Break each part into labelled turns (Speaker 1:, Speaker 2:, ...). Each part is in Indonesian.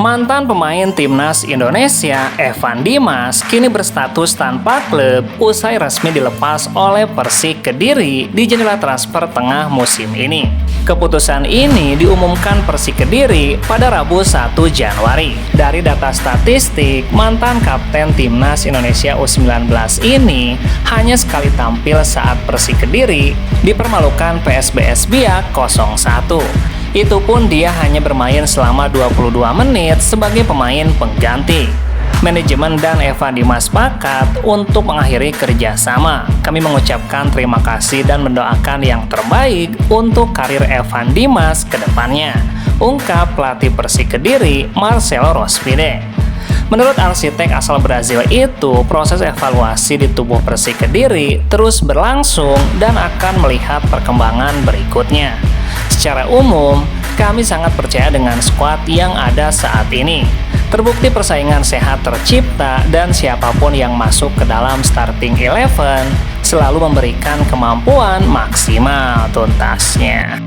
Speaker 1: Mantan pemain timnas Indonesia, Evan Dimas, kini berstatus tanpa klub usai resmi dilepas oleh Persik Kediri di jendela transfer tengah musim ini. Keputusan ini diumumkan Persik Kediri pada Rabu 1 Januari. Dari data statistik, mantan kapten timnas Indonesia U19 ini hanya sekali tampil saat Persik Kediri dipermalukan PSBS Biak 01. Itu pun dia hanya bermain selama 22 menit sebagai pemain pengganti. Manajemen dan Evan Dimas sepakat untuk mengakhiri kerjasama. Kami mengucapkan terima kasih dan mendoakan yang terbaik untuk karir Evan Dimas ke depannya, ungkap pelatih Persik Kediri Marcelo Rospide. Menurut arsitek asal Brazil itu, proses evaluasi di tubuh Persik Kediri terus berlangsung dan akan melihat perkembangan berikutnya. Secara umum, kami sangat percaya dengan skuad yang ada saat ini. Terbukti persaingan sehat tercipta dan siapapun yang masuk ke dalam starting 11 selalu memberikan kemampuan maksimal tuntasnya.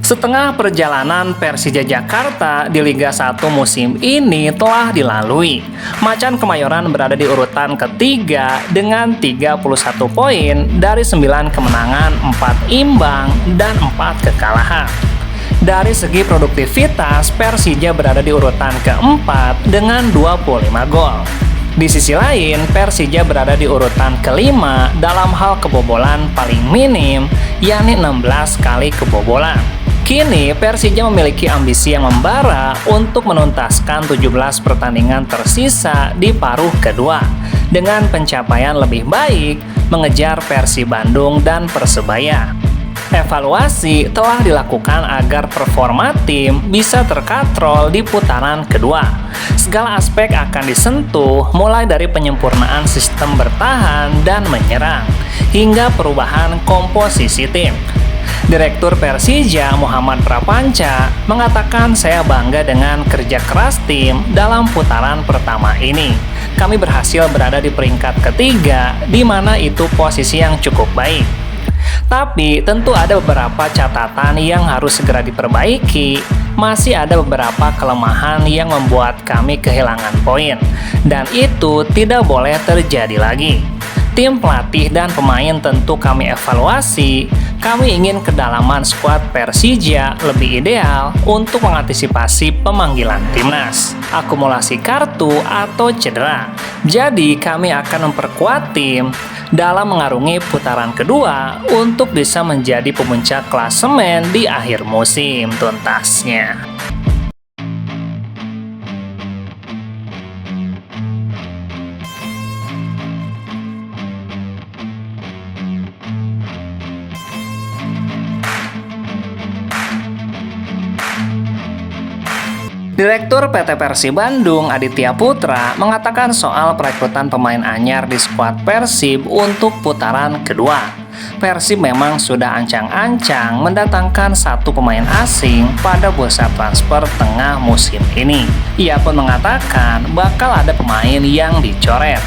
Speaker 1: Setengah perjalanan Persija Jakarta di Liga 1 musim ini telah dilalui. Macan Kemayoran berada di urutan ketiga dengan 31 poin dari 9 kemenangan, 4 imbang, dan 4 kekalahan. Dari segi produktivitas, Persija berada di urutan keempat dengan 25 gol. Di sisi lain, Persija berada di urutan kelima dalam hal kebobolan paling minim, yakni 16 kali kebobolan. Kini, Persija memiliki ambisi yang membara untuk menuntaskan 17 pertandingan tersisa di paruh kedua, dengan pencapaian lebih baik mengejar Persib Bandung dan Persebaya. Evaluasi telah dilakukan agar performa tim bisa terkatrol di putaran kedua. Segala aspek akan disentuh, mulai dari penyempurnaan sistem bertahan dan menyerang, hingga perubahan komposisi tim. Direktur Persija Muhammad Prapanca mengatakan, "Saya bangga dengan kerja keras tim dalam putaran pertama ini. Kami berhasil berada di peringkat ketiga, di mana itu posisi yang cukup baik. Tapi tentu ada beberapa catatan yang harus segera diperbaiki. Masih ada beberapa kelemahan yang membuat kami kehilangan poin, dan itu tidak boleh terjadi lagi. Tim pelatih dan pemain tentu kami evaluasi. Kami ingin kedalaman skuad Persija lebih ideal untuk mengantisipasi pemanggilan timnas, akumulasi kartu, atau cedera. Jadi kami akan memperkuat tim dalam mengarungi putaran kedua untuk bisa menjadi pemuncak klasemen di akhir musim tuntasnya." Direktur PT Persib Bandung Aditya Putra mengatakan soal perekrutan pemain anyar di skuad Persib untuk putaran kedua. Persib memang sudah ancang-ancang mendatangkan satu pemain asing pada bursa transfer tengah musim ini. Ia pun mengatakan bakal ada pemain yang dicoret.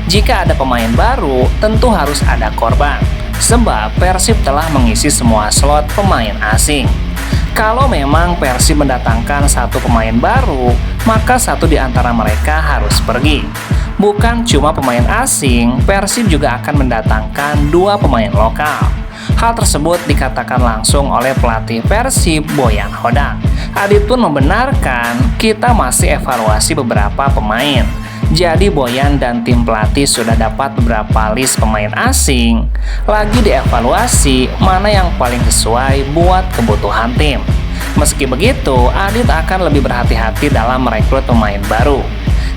Speaker 1: Jika ada pemain baru, tentu harus ada korban, sebab Persib telah mengisi semua slot pemain asing. Kalau memang Persib mendatangkan satu pemain baru, maka satu di antara mereka harus pergi. Bukan cuma pemain asing, Persib juga akan mendatangkan 2 pemain lokal. Hal tersebut dikatakan langsung oleh pelatih Persib, Boyan Hodak. Adit pun membenarkan, "Kita masih evaluasi beberapa pemain. Jadi Boyan dan tim pelatih sudah dapat beberapa list pemain asing. Lagi dievaluasi mana yang paling sesuai buat kebutuhan tim." Meski begitu, Adit akan lebih berhati-hati dalam merekrut pemain baru.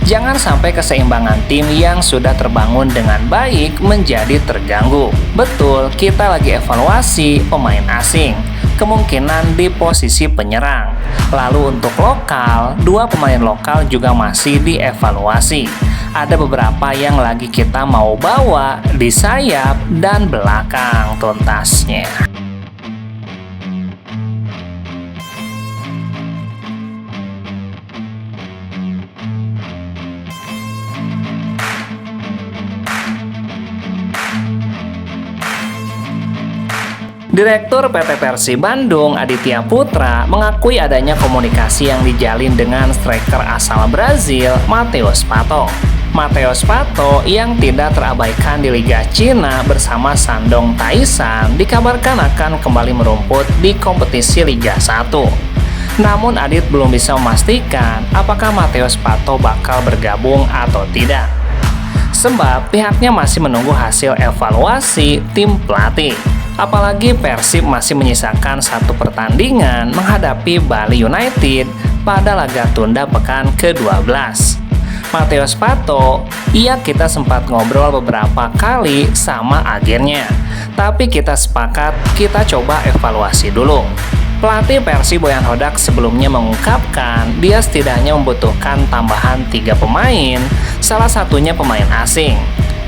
Speaker 1: Jangan sampai keseimbangan tim yang sudah terbangun dengan baik menjadi terganggu. Betul, kita lagi evaluasi pemain asing, kemungkinan di posisi penyerang. Lalu untuk lokal, 2 pemain lokal juga masih dievaluasi. Ada beberapa yang lagi kita mau bawa di sayap dan belakang tuntasnya. Direktur PT Persib Bandung, Aditya Putra, mengakui adanya komunikasi yang dijalin dengan striker asal Brazil, Matheus Pato. Matheus Pato yang tidak terabaikan di Liga Cina bersama Shandong Taisan dikabarkan akan kembali merumput di kompetisi Liga 1. Namun Adit belum bisa memastikan apakah Matheus Pato bakal bergabung atau tidak. Sebab pihaknya masih menunggu hasil evaluasi tim pelatih. Apalagi Persib masih menyisakan satu pertandingan menghadapi Bali United pada laga tunda pekan ke-12. Matheus Pato, kita sempat ngobrol beberapa kali sama agennya. Tapi kita sepakat kita coba evaluasi dulu. Pelatih Persib Boyan Hodak sebelumnya mengungkapkan dia setidaknya membutuhkan tambahan 3 pemain, salah satunya pemain asing.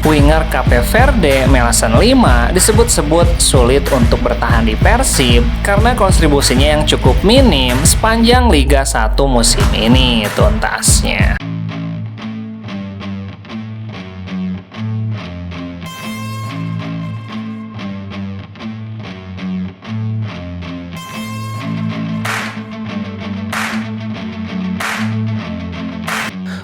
Speaker 1: Winger Cape Verde Melasan 5 disebut-sebut sulit untuk bertahan di Persib karena kontribusinya yang cukup minim sepanjang Liga 1 musim ini tuntasnya.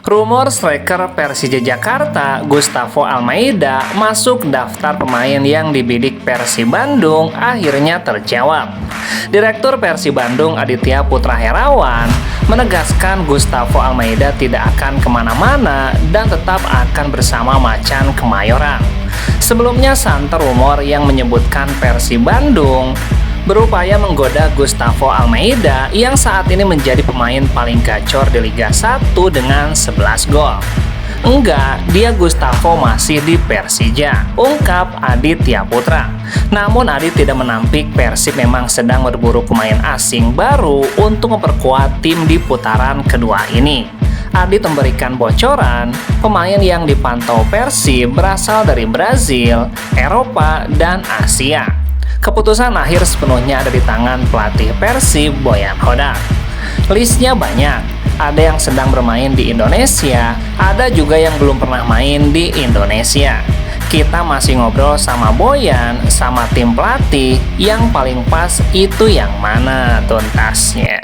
Speaker 1: Rumor striker Persija Jakarta Gustavo Almeida masuk daftar pemain yang dibidik Persib Bandung akhirnya terjawab. Direktur Persib Bandung Aditya Putra Herawan menegaskan Gustavo Almeida tidak akan kemana-mana dan tetap akan bersama Macan Kemayoran. Sebelumnya santer rumor yang menyebutkan Persib Bandung berupaya menggoda Gustavo Almeida yang saat ini menjadi pemain paling gacor di Liga 1 dengan 11 gol. Enggak, dia Gustavo masih di Persija, ungkap Aditya Putra. Namun Adit tidak menampik Persib memang sedang berburu pemain asing baru untuk memperkuat tim di putaran kedua ini. Adit memberikan bocoran, pemain yang dipantau Persib berasal dari Brazil, Eropa, dan Asia. Keputusan akhir sepenuhnya ada di tangan pelatih Persib Boyan Hodak. Listnya banyak, ada yang sedang bermain di Indonesia, ada juga yang belum pernah main di Indonesia. Kita masih ngobrol sama Boyan, sama tim pelatih, yang paling pas itu yang mana tuntasnya.